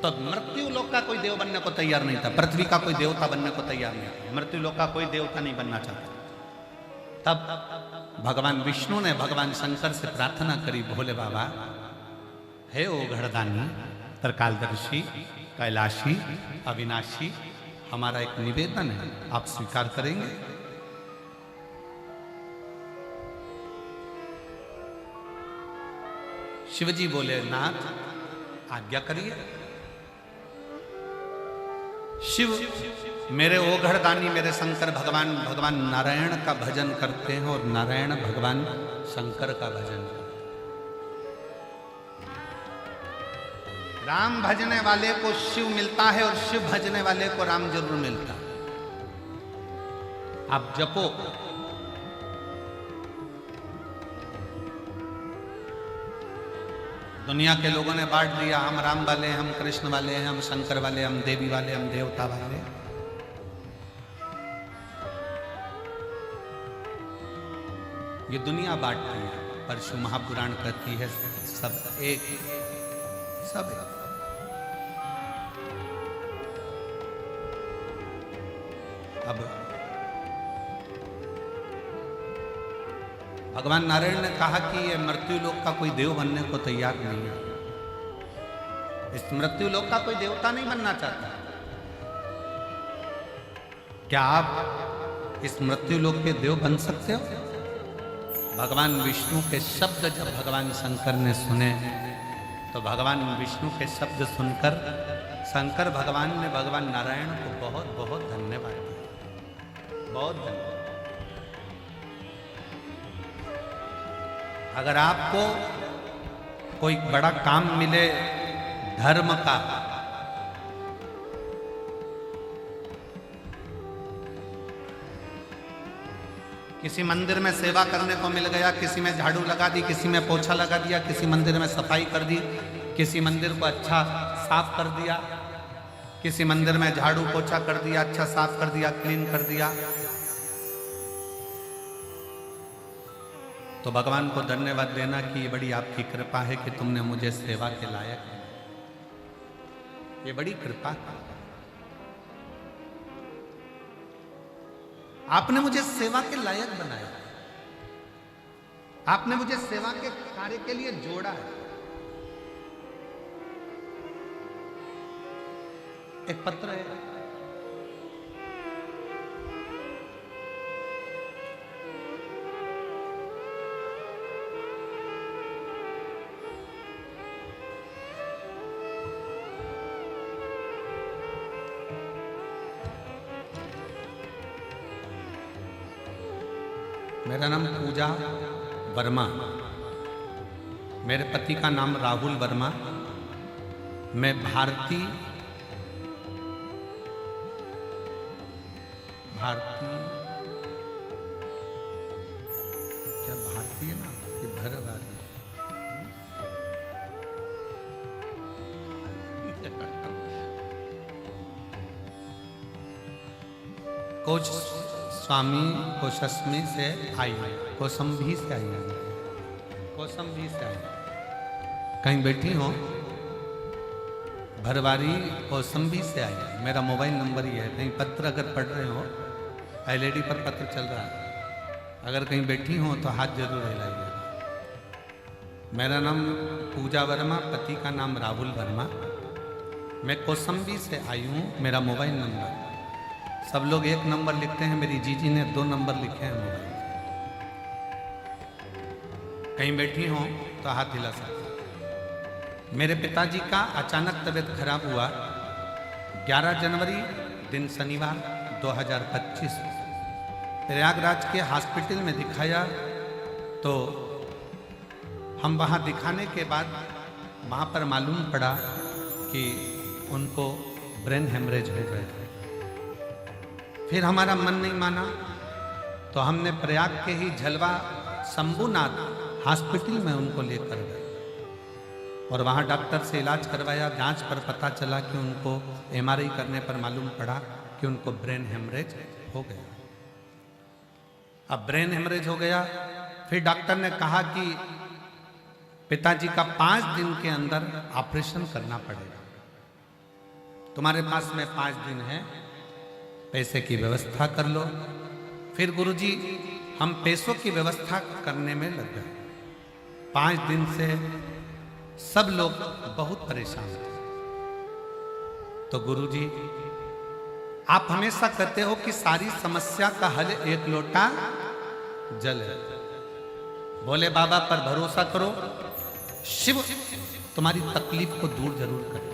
तो मृत्यु लोक का कोई देव बनने को तैयार नहीं था, पृथ्वी का कोई देवता बनने को तैयार नहीं था, मृत्यु लोक का कोई देवता नहीं बनना चाहता। तब भगवान विष्णु ने भगवान शंकर से प्रार्थना करी, भोले बाबा, हे ओ घड़दानी, त्रिकालदर्शी, कैलाशी, अविनाशी, हमारा एक निवेदन है, आप स्वीकार करेंगे? शिवजी बोले, नाथ आज्ञा करिए। शिव मेरे ओघड़दानी, मेरे शंकर भगवान, भगवान नारायण का भजन करते हैं और नारायण भगवान शंकर का भजन करते हैं। राम भजने वाले को शिव मिलता है और शिव भजने वाले को राम जरूर मिलता है। आप जपो, दुनिया के लोगों ने बांट दिया, हम राम वाले हैं, हम कृष्ण वाले हैं, हम शंकर वाले, हम देवी वाले, हम देवता वाले। ये दुनिया बांटती है, पर शिव महापुराण कहती है सब एक, सब एक। अब भगवान नारायण ने कहा कि ये मृत्यु लोक का कोई देव बनने को तैयार नहीं है, इस मृत्यु लोक का कोई देवता नहीं बनना चाहता। क्या आप इस मृत्यु लोक के देव बन सकते हो? भगवान विष्णु के शब्द जब भगवान शंकर ने सुने, तो भगवान विष्णु के शब्द सुनकर शंकर भगवान ने भगवान नारायण को बहुत बहुत धन्यवाद दिया, बहुत धन्यवाद। अगर आपको कोई बड़ा काम मिले धर्म का, किसी मंदिर में सेवा करने को मिल गया, किसी में झाड़ू लगा दी, किसी में पोछा लगा दिया, किसी मंदिर में सफाई कर दी, किसी मंदिर को अच्छा साफ कर दिया, किसी मंदिर में झाड़ू पोछा कर दिया, अच्छा साफ कर दिया, क्लीन कर दिया, तो भगवान को धन्यवाद देना कि ये बड़ी आपकी कृपा है कि तुमने मुझे सेवा के लायक है, ये बड़ी कृपा है, आपने मुझे सेवा के लायक बनाया, आपने मुझे सेवा के कार्य के लिए जोड़ा है। एक पत्र है, मेरा नाम पूजा वर्मा, मेरे पति का नाम राहुल वर्मा, मैं भारतीय क्या भारतीय ना कि भरवारी कोच स्वामी कोशस्मी से आई, कोसंभी से आई है, कोसंभी से आई, कहीं बैठी हो, भरवारी कोसंभी से आई है। मेरा मोबाइल नंबर ही है, कहीं पत्र अगर पढ़ रहे हो, एलईडी पर पत्र चल रहा है, अगर कहीं बैठी हो तो हाथ जरूर हिलाइए। मेरा नाम पूजा वर्मा, पति का नाम राहुल वर्मा, मैं कोसंबी से आई हूँ। मेरा मोबाइल नंबर, सब लोग एक नंबर लिखते हैं, मेरी जीजी ने 2 नंबर लिखे हैं मोबाइल। कहीं बैठी हो तो हाथ हिला सकते। मेरे पिताजी का अचानक तबीयत खराब हुआ 11 जनवरी दिन शनिवार 2025, प्रयागराज के हॉस्पिटल में दिखाया, तो हम वहाँ दिखाने के बाद वहाँ पर मालूम पड़ा कि उनको ब्रेन हेमरेज हो गए। फिर हमारा मन नहीं माना, तो हमने प्रयाग के ही झलवा शंभुनाथ हॉस्पिटल में उनको लेकर गए और वहाँ डॉक्टर से इलाज करवाया। जांच पर पता चला कि उनको एमआरआई करने पर मालूम पड़ा कि उनको ब्रेन हेमरेज हो गया। अब ब्रेन हेमरेज हो गया, फिर डॉक्टर ने कहा कि पिताजी का 5 दिन के अंदर ऑपरेशन करना पड़ेगा, तुम्हारे पास में 5 दिन है, पैसे की व्यवस्था कर लो। फिर गुरुजी हम पैसों की व्यवस्था करने में लग गए। 5 दिन से सब लोग बहुत परेशान थे। तो गुरुजी आप हमेशा कहते हो कि सारी समस्या का हल एक लोटा जल है। बोले बाबा पर भरोसा करो, शिव तुम्हारी तकलीफ को दूर जरूर करे।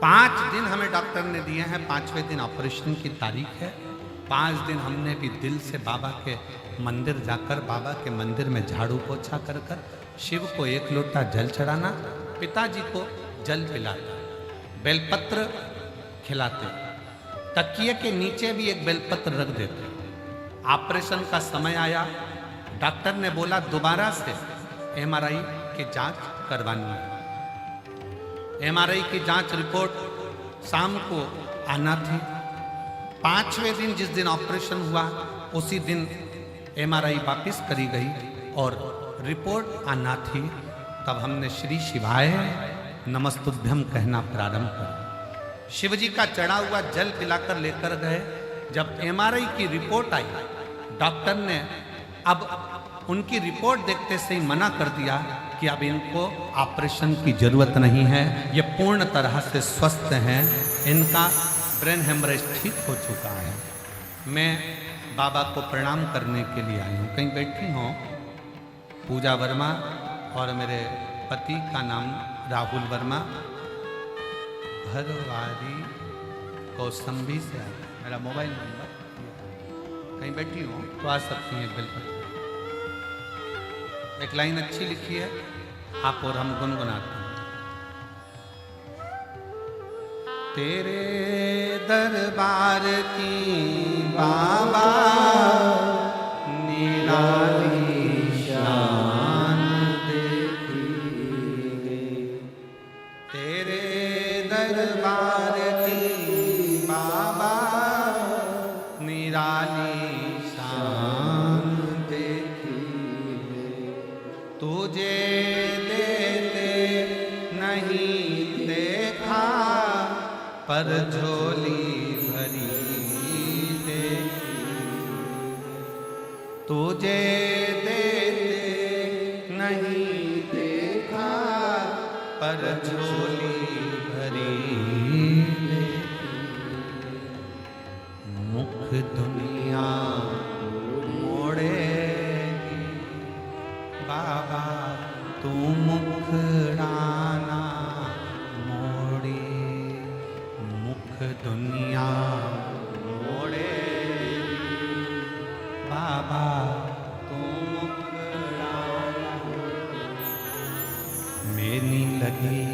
5 दिन हमें डॉक्टर ने दिए हैं, 5वें दिन ऑपरेशन की तारीख है। 5 दिन हमने भी दिल से बाबा के मंदिर जाकर, बाबा के मंदिर में झाड़ू पोछा कर कर शिव को एक लोटा जल चढ़ाना, पिताजी को जल पिलाता, बेलपत्र खिलाते, तकिए के नीचे भी एक बेलपत्र रख देते। ऑपरेशन का समय आया, डॉक्टर ने बोला दोबारा से एमआरआई की जांच करवानी है। एमआरआई की जांच रिपोर्ट शाम को आना थी। 5वें दिन जिस दिन ऑपरेशन हुआ उसी दिन एमआरआई वापस करी गई और रिपोर्ट आना थी। तब हमने श्री शिवाय नमस्तुभ्यम कहना प्रारंभ किया। शिवजी का चढ़ा हुआ जल पिलाकर लेकर गए। जब एमआरआई की रिपोर्ट आई, डॉक्टर ने अब उनकी रिपोर्ट देखते से ही मना कर दिया कि अब इनको ऑपरेशन की जरूरत नहीं है, ये पूर्ण तरह से स्वस्थ हैं, इनका ब्रेन हेमरेज ठीक हो चुका है। मैं बाबा को प्रणाम करने के लिए आई हूँ। कहीं बैठी हूँ पूजा वर्मा और मेरे पति का नाम राहुल वर्मा, भरवारी कौसंबी से आया। मेरा मोबाइल नंबर, कहीं बैठी हूँ तो आ सकती हैं बिल्कुल। एक लाइन अच्छी लिखी है, आप और हम गुनगुनाते हैं। तेरे दरबार की बाबा निराली शान देखी, तेरे दरबार की बाबा निराली शान देखी, तुझे देते नहीं देखा पर झोली भरी देखी, तुझे देते नहीं देखा पर झोली भरी देखी, मुख दुनिया मोड़ेगी बाबा तू मुखड़ाना मोड़े, मुख दुनिया मोड़े बाबा तू मुखड़ाना। मेरी लगी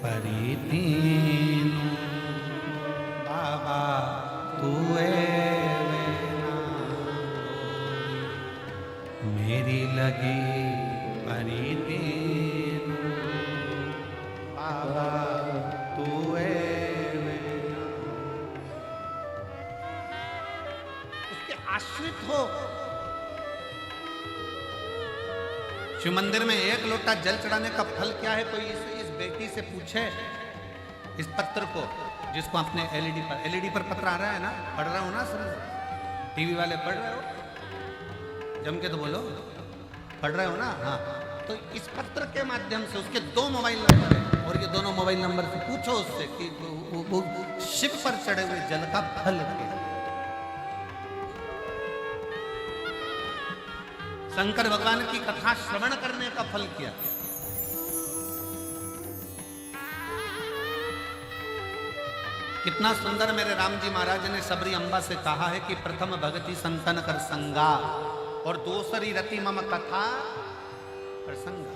परी तीनू बाबा तू मेरी लगी परी तीनू बाबा तू उसके आश्रित हो। शिव मंदिर में एक लोटा जल चढ़ाने का फल क्या है? कोई इस बेटी से पूछे इस पत्र को, जिसको अपने एलईडी पर पत्र आ रहा है ना, पढ़ रहा हो ना सर, टीवी वाले पढ़ रहे हो, जम के तो बोलो, पढ़ रहे हो ना? हाँ, तो इस पत्र के माध्यम से उसके 2 मोबाइल नंबर है और ये दोनों मोबाइल नंबर से पूछो उससे कि वो शिव पर चढ़े हुए जल का फल क्या है। शंकर भगवान की कथा श्रवण करने का फल क्या? कितना सुंदर मेरे राम जी महाराज ने सबरी अम्बा से कहा है कि प्रथम भगति संतन कर संगा और दूसरी रति मम कथा प्रसंगा।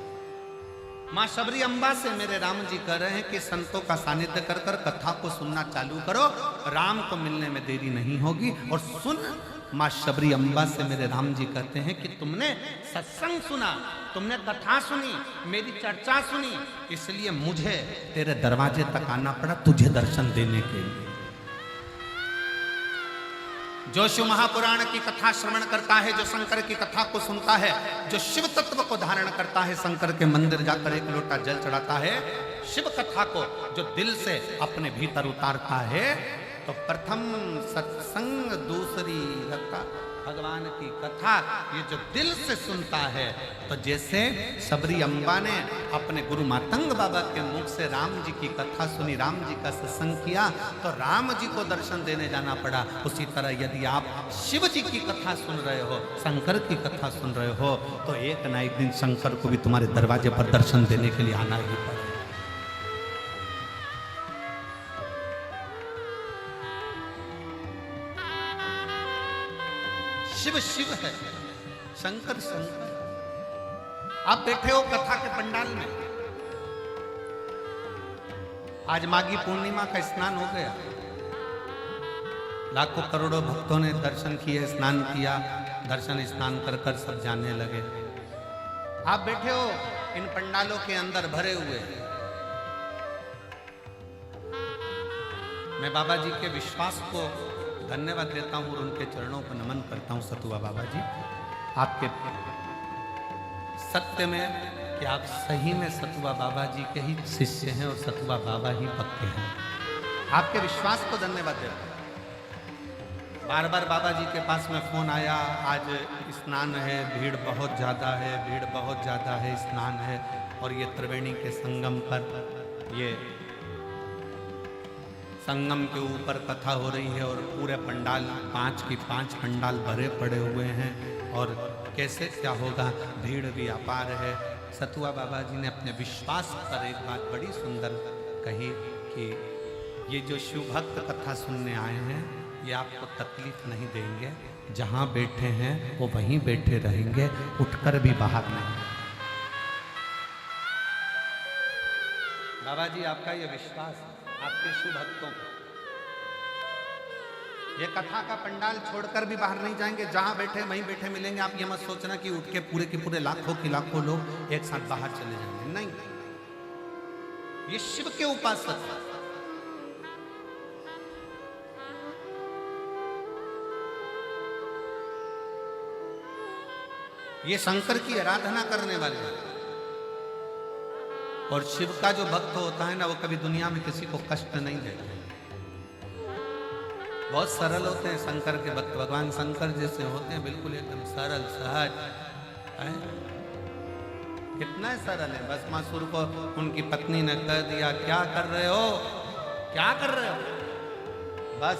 मां सबरी अम्बा से मेरे राम जी कह रहे हैं कि संतों का सानिध्य कर कर कथा को सुनना चालू करो, राम को मिलने में देरी नहीं होगी। और सुन, मां शबरी अम्बा से मेरे राम जी कहते हैं कि तुमने सत्संग सुना, तुमने कथा सुनी, मेरी चर्चा सुनी, इसलिए मुझे तेरे दरवाजे तक आना पड़ा तुझे दर्शन देने के लिए। जो शिव महापुराण की कथा श्रवण करता है, जो शंकर की कथा को सुनता है, जो शिव तत्व को धारण करता है, शंकर के मंदिर जाकर एक लोटा जल चढ़ाता है, शिव कथा को जो दिल से अपने भीतर उतारता है, तो प्रथम सत्संग, दूसरी रखा भगवान की कथा, ये जो दिल से सुनता है, तो जैसे सबरी अम्बा ने अपने गुरु मातंग बाबा के मुख से राम जी की कथा सुनी, राम जी का सत्संग किया, तो राम जी को दर्शन देने जाना पड़ा। उसी तरह यदि आप शिव जी की कथा सुन रहे हो, शंकर की कथा सुन रहे हो, तो एक ना एक दिन शंकर को भी तुम्हारे दरवाजे पर दर्शन देने के लिए आना ही पड़ेगा। शिव शिव है, शंकर शंकर। आप बैठे हो कथा के पंडाल में, आज माघी पूर्णिमा का स्नान हो गया, लाखों करोड़ों भक्तों ने दर्शन किए, स्नान किया, दर्शन स्नान कर कर सब जाने लगे। आप बैठे हो इन पंडालों के अंदर भरे हुए। मैं बाबा जी के विश्वास को धन्यवाद देता हूँ और उनके चरणों को नमन करता हूँ। सतुआ बाबा जी, आपके सत्य में कि आप सही में सतुआ बाबा जी के ही शिष्य हैं और सतुआ बाबा ही पक्के हैं। आपके विश्वास को धन्यवाद देता हूँ। बार बार बाबा जी के पास में फोन आया, आज स्नान है, भीड़ बहुत ज़्यादा है, भीड़ बहुत ज़्यादा है, स्नान है, और ये त्रिवेणी के संगम पर, ये संगम के ऊपर कथा हो रही है और पूरे पंडाल 5 की 5 पंडाल भरे पड़े हुए हैं, और कैसे क्या होगा, भीड़ भी अपार है। सतुआ बाबा जी ने अपने विश्वास पर एक बात बड़ी सुंदर कही कि ये जो शिव भक्त कथा सुनने आए हैं, ये आपको तकलीफ नहीं देंगे, जहाँ बैठे हैं वो वहीं बैठे रहेंगे, उठकर भी बाहर नहीं। बाबा जी, आपका ये विश्वास आपके शिव भक्तों को, ये कथा का पंडाल छोड़कर भी बाहर नहीं जाएंगे, जहां बैठे वहीं बैठे मिलेंगे। आप ये मत सोचना कि उठ के पूरे के पूरे लाखों की लाखों लोग एक साथ बाहर चले जाएंगे, नहीं। ये शिव के उपासक, ये शंकर की आराधना करने वाले हैं। और शिव का जो भक्त होता है ना, वो कभी दुनिया में किसी को कष्ट नहीं देता। बहुत सरल होते हैं शंकर के भक्त, भगवान शंकर जैसे होते हैं, बिल्कुल एकदम सरल सहज है। कितना सरल है। भस्मासुर को उनकी पत्नी ने कह दिया, क्या कर रहे हो, क्या कर रहे हो? बस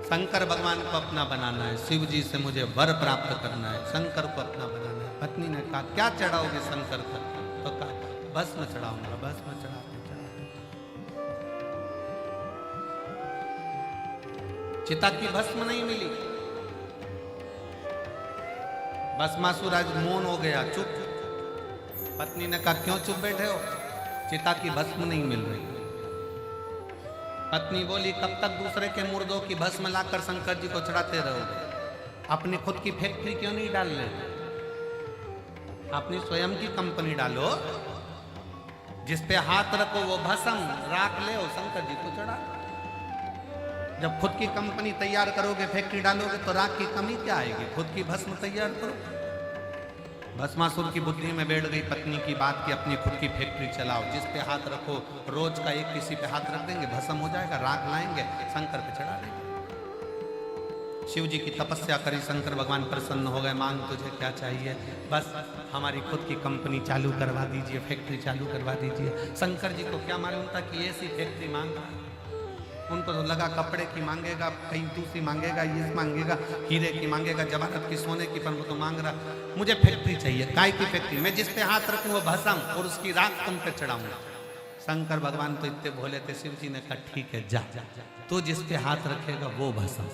शंकर भगवान को अपना बनाना है, शिव जी से मुझे वर प्राप्त करना है, शंकर को अपना बनाना है। पत्नी ने कहा, क्या चढ़ाओगे शंकर का? तो कहा, भस्म चढ़ाऊंगा। भस्म चढ़ाते चढ़ाते चिता की भस्म नहीं मिली। भस्मासुर आज मौन हो गया, चुप। पत्नी ने कहा, क्यों चुप बैठे हो? चिता की भस्म नहीं मिल रही। पत्नी बोली, कब तक दूसरे के मुर्दों की भस्म लाकर शंकर जी को चढ़ाते रहोगे? अपनी खुद की फैक्ट्री क्यों नहीं डाल रहे? अपनी स्वयं की कंपनी डालो, जिस पे हाथ रखो वो भस्म राख ले, शंकर जी को चढ़ा। जब खुद की कंपनी तैयार करोगे, फैक्ट्री डालोगे, तो राख की कमी क्या आएगी? खुद की भस्म तैयार करो। भस्मासुर की बुद्धि में बैठ गई पत्नी की बात कि अपनी खुद की फैक्ट्री चलाओ, जिस पे हाथ रखो, रोज का एक किसी पे हाथ रख देंगे, भस्म हो जाएगा, राख लाएंगे, शंकर पे चढ़ा देंगे। शिव जी की तपस्या करी, शंकर भगवान प्रसन्न हो गए, मांग तुझे क्या चाहिए? बस हमारी खुद की कंपनी चालू करवा दीजिए, फैक्ट्री चालू करवा दीजिए। शंकर जी को क्या मालूम था कि ऐसी फैक्ट्री मांग रहा है। उनको तो लगा कपड़े की मांगेगा, कहीं दूसरी मांगेगा, ये मांगेगा, हीरे की मांगेगा, जवाहरत की, सोने की, पर वो तो मांग रहा, मुझे फैक्ट्री चाहिए। काय की फैक्ट्री? मैं जिस पे हाथ रखूँ वो भस्म और उसकी राख तुम पे चढ़ाऊंगा। शंकर भगवान तो इतने भोले थे, शिव जी ने कहा, ठीक है, जा, तो जिस पे हाथ रखेगा वो भस्म।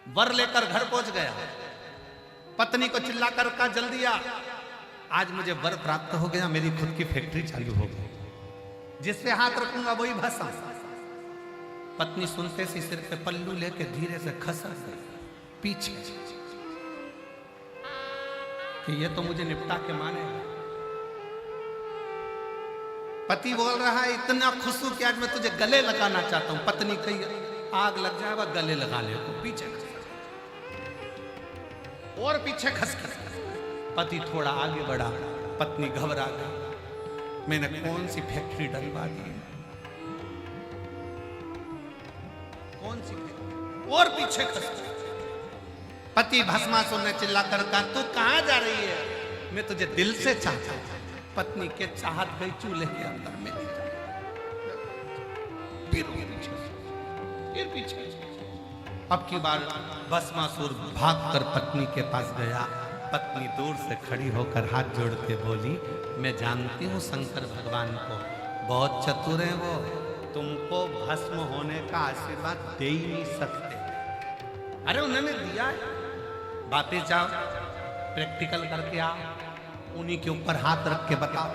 वर लेकर घर पहुंच गया, पत्नी को चिल्लाकर कहा, जल्दी आ, आज मुझे वर प्राप्त हो गया, मेरी खुद की फैक्ट्री चालू हो गई, जिस पे हाथ रखूंगा वही भस्म। पत्नी सुनते सी सिर पे पल्लू लेके धीरे से खसक गई पीछे कि ये तो मुझे निपटा के मानेगा। पति बोल रहा है, इतना खुश हूं कि आज मैं तुझे गले लगाना चाहता हूं। पत्नी कही, आग लग जाए वह गले लगा ले को पीछे और पीछे खस पति थोड़ा आगे बढ़ा, पत्नी घबरा गई, मैंने कौन सी फैक्ट्री डलवा दी, कौन सी फैक्ट्री, और पीछे खस। पति भस्मासुर ने चिल्ला कर कहा, तू कहां जा रही है, मैं तुझे दिल से चाहता हूं। पत्नी के चाहत गई चूल्हे के अंदर में, फिर पीछे। अब की बार भस्मासुर भागकर पत्नी के पास गया। पत्नी दूर से खड़ी होकर हाथ जोड़ के बोली, मैं जानती हूँ शंकर भगवान को, बहुत चतुर हैं वो, तुमको भस्म होने का आशीर्वाद दे ही नहीं सकते। अरे उन्होंने दिया है, वापिस जाओ प्रैक्टिकल करके आओ, उन्हीं के ऊपर हाथ रख के बताओ।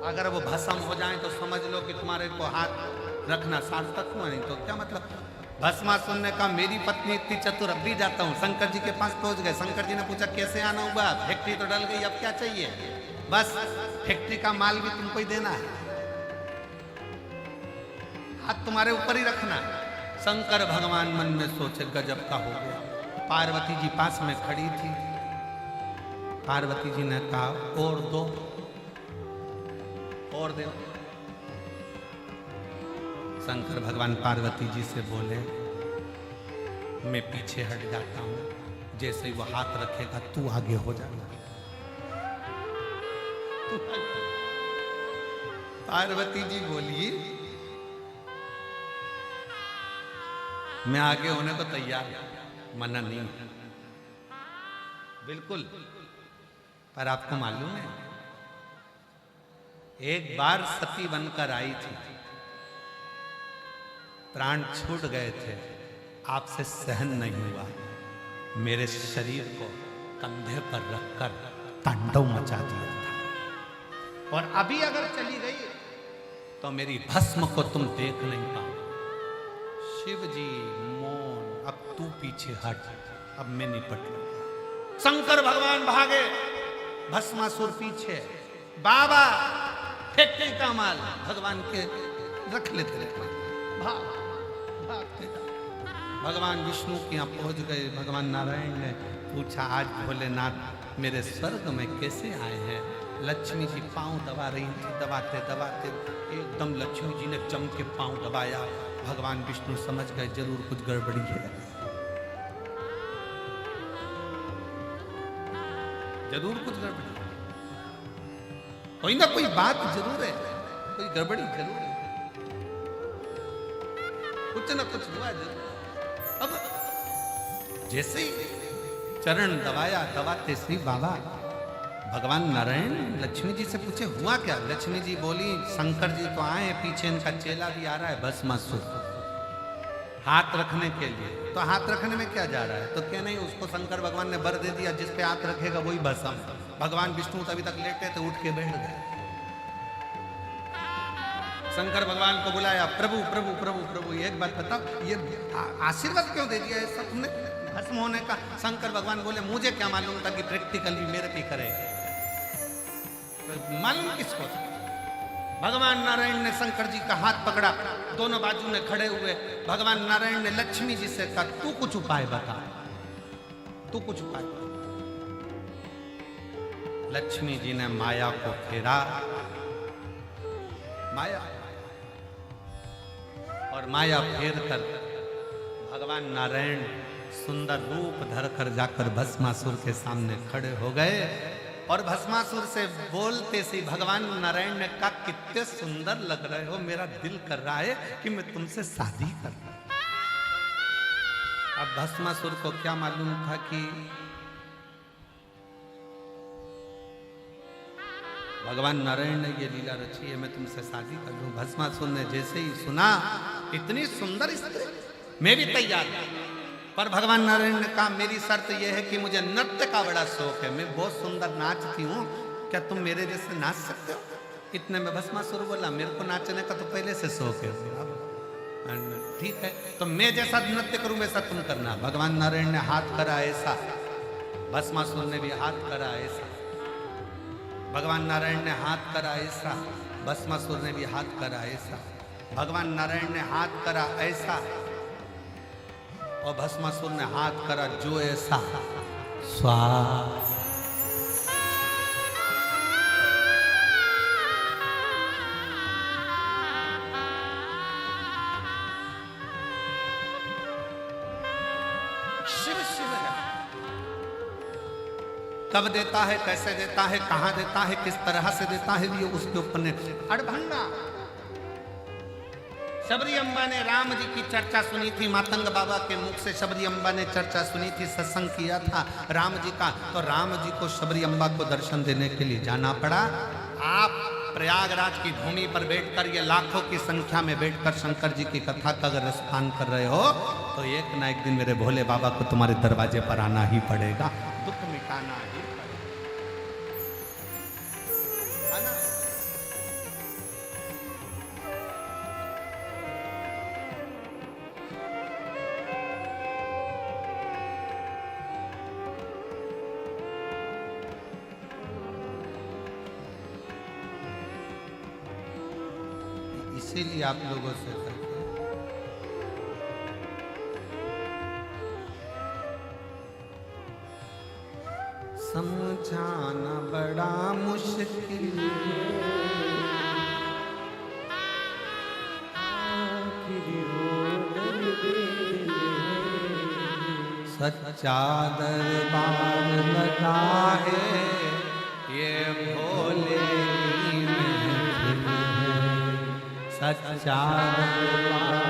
अगर वो भस्म हो जाए तो समझ लो कि तुम्हारे को हाथ रखना सार्थक हुआ, नहीं तो क्या मतलब। भस्मासुर ने कहा, मेरी पत्नी इतनी चतुर, अब भी जाता हूँ। शंकर जी के पास पहुंच गए। शंकर जी ने पूछा, कैसे आना हुआ, फैक्ट्री तो डल गई, अब क्या चाहिए। बस फैक्ट्री का माल भी तुमको ही देना है, हाथ तुम्हारे ऊपर ही रखना है। शंकर भगवान मन में सोचे, गजब का हो गया। पार्वती जी पास में खड़ी थी। पार्वती जी ने कहा, और दो, और दे। शंकर भगवान पार्वती जी से बोले, मैं पीछे हट जाता हूं, जैसे ही वो हाथ रखेगा तू आगे हो जाना। पार्वती जी बोली, मैं आगे होने को तैयार हूं, मना नहीं, बिल्कुल। पर आपको मालूम है, एक बार सती बनकर आई थी, प्राण छूट गए थे, आपसे सहन नहीं हुआ, मेरे शरीर को कंधे पर रखकर तांडव मचा दिया था। और अभी अगर चली गई तो मेरी भस्म को तुम देख नहीं पाओ। शिव जी मौन, अब तू पीछे हट, अब मैं निपट लूंगा। शंकर भगवान भागे, भस्मासुर पीछे। बाबा फैक्ट्री का माल भगवान के रख लेते रहे, भागते। भगवान विष्णु के यहाँ पहुंच गए। भगवान नारायण ने पूछा, आज भोलेनाथ मेरे स्वर्ग में कैसे आए हैं। लक्ष्मी जी पांव दबा रही थी, दबाते दबाते एकदम लक्ष्मी जी ने जम के पांव दबाया। भगवान विष्णु समझ गए जरूर कुछ गड़बड़ी है, जरूर कुछ गड़बड़ी, कोई ना कोई बात जरूर है, कोई गड़बड़ी जरूर है, कुछ ना कुछ हुआ जरूर। अब जैसे ही चरण दबाया, दबाते श्री बाबा भगवान नारायण लक्ष्मी जी से पूछे, हुआ क्या। लक्ष्मी जी बोली, शंकर जी तो आए, पीछे इनका चेला भी आ रहा है भस्मासुर, हाथ रखने के लिए। तो हाथ रखने में क्या जा रहा है, तो क्या नहीं, उसको शंकर भगवान ने वर दे दिया, जिस पे हाथ रखेगा वही भस्म। भगवान विष्णु तभी तक लेटे थे, उठ के बैठ गए। शंकर भगवान को बुलाया, प्रभु प्रभु प्रभु प्रभु, एक बात बताओ, ये आशीर्वाद क्यों दे दिया ऐसा तुमने भस्म होने का। शंकर भगवान बोले, मुझे क्या मालूम था कि प्रैक्टिकल भी मेरे पे करे, मालूम किसको। भगवान नारायण ने शंकर जी का हाथ पकड़ा, दोनों बाजू में खड़े हुए। भगवान नारायण ने लक्ष्मी जी से कहा, तू कुछ उपाय बता, तू कुछ उपाय बता। लक्ष्मी जी ने माया को फेरा, माया, और माया फेर कर भगवान नारायण सुंदर रूप धरकर जाकर भस्मासुर के सामने खड़े हो गए। और भस्मासुर से बोलते से भगवान नारायण ने कहा, कितने सुंदर लग रहे हो, मेरा दिल कर रहा है कि मैं तुमसे शादी करूं। अब भस्मासुर को क्या मालूम था कि भगवान नारायण ने ये लीला रची है, मैं तुमसे शादी कर लूं। भस्मासुर ने जैसे ही सुना, इतनी सुंदर स्त्री, मैं भी तैयार हूं। पर भगवान नारायण ने कहा, मेरी शर्त यह है कि मुझे नृत्य का बड़ा शौक है, मैं बहुत सुंदर नाचती हूँ, क्या तुम मेरे जैसे नाच सकते हो। इतने में भस्मासुर बोला, मेरे को नाचने का तो पहले से शौक है। ठीक है, तो मैं जैसा नृत्य करूं वैसा तुम करना। भगवान नारायण ने हाथ करा ऐसा, भस्मासुर ने भी हाथ करा ऐसा। भगवान नारायण ने हाथ करा ऐसा, भस्मासुर ने भी हाथ करा ऐसा। भगवान नारायण ने हाथ करा ऐसा और भस्मासुर ने हाथ करा जो ऐसा, स्वाहा। शिव शिव है। कब देता है, कैसे देता है, कहां देता है, किस तरह से देता है, ये उसके ऊपर ने अड़भंगा। शबरी अम्बा ने राम जी की चर्चा सुनी थी, मातंग बाबा के मुख से शबरी अम्बा ने चर्चा सुनी थी, सत्संग किया था राम जी का। तो राम जी को शबरी अम्बा को दर्शन देने के लिए जाना पड़ा। आप प्रयागराज की भूमि पर बैठकर, ये लाखों की संख्या में बैठकर शंकर जी की कथा का अगर रसपान कर रहे हो तो एक ना एक दिन मेरे भोले बाबा को तुम्हारे दरवाजे पर आना ही पड़ेगा, दुख मिटाना ही पड़ेगा, है ना? इसीलिए आप लोगों से करते हैं। समझाना बड़ा मुश्किल, सच्चा दरबार लगा है ये भोले की महफिल है, सच्चा दरबार